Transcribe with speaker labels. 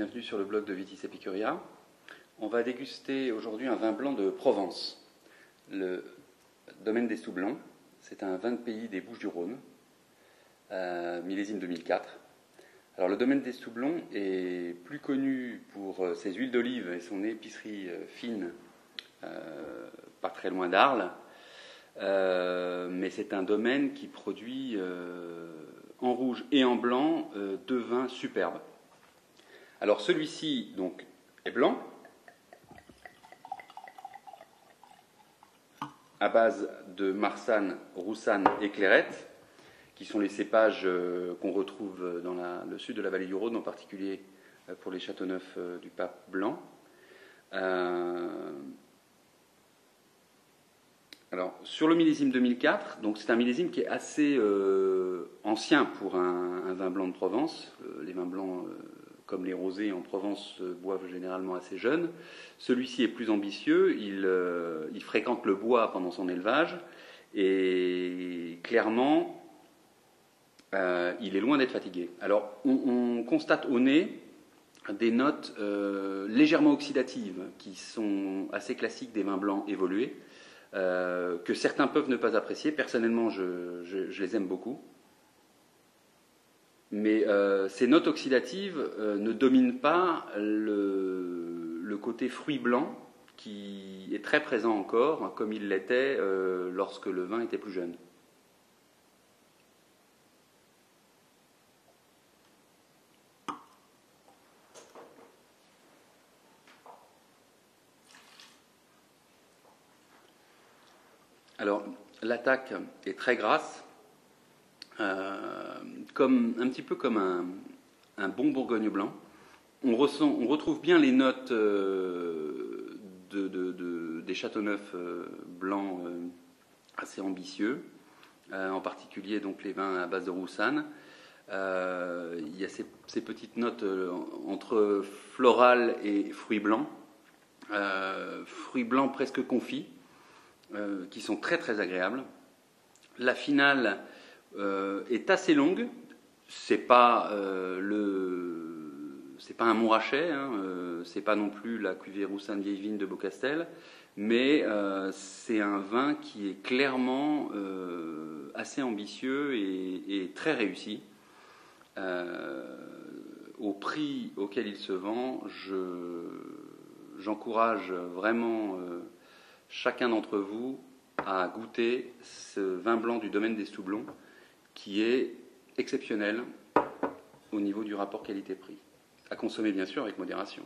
Speaker 1: bienvenue sur le blog de Vitis Epicuria. On va déguster aujourd'hui un vin blanc de Provence, le domaine des Stoublons. C'est un vin de pays des Bouches-du-Rhône, millésime 2004. Alors le domaine des Stoublons est plus connu pour ses huiles d'olive et son épicerie fine, pas très loin d'Arles, mais c'est un domaine qui produit en rouge et en blanc deux vins superbes. Alors celui-ci donc est blanc, à base de Marsanne, Roussanne et Clairette, qui sont les cépages qu'on retrouve dans le sud de la vallée du Rhône, en particulier pour les Châteauneuf du Pape blanc. Alors, sur le millésime 2004, donc c'est un millésime qui est assez ancien pour un vin blanc de Provence. Les vins blancs, comme les rosés en Provence, boivent généralement assez jeunes. Celui-ci est plus ambitieux, il fréquente le bois pendant son élevage, et clairement, il est loin d'être fatigué. Alors, on constate au nez des notes légèrement oxydatives, qui sont assez classiques des vins blancs évolués, que certains peuvent ne pas apprécier. Personnellement, je les aime beaucoup. Mais ces notes oxydatives ne dominent pas le côté fruit blanc qui est très présent encore, comme il l'était lorsque le vin était plus jeune. Alors, l'attaque est très grasse, un petit peu comme un bon bourgogne blanc. On retrouve bien les notes des Châteauneuf blancs assez ambitieux, en particulier donc les vins à base de Roussanne. Il y a ces petites notes entre floral et fruits blancs presque confits, qui sont très très agréables. La finale est assez longue. C'est pas un Montrachet, c'est pas non plus la cuvée Roussanne vieille vigne de Beaucastel, mais c'est un vin qui est clairement assez ambitieux et très réussi. Au prix auquel il se vend, j'encourage vraiment chacun d'entre vous à goûter ce vin blanc du domaine des Stoublons, qui est exceptionnel au niveau du rapport qualité-prix. À consommer bien sûr avec modération.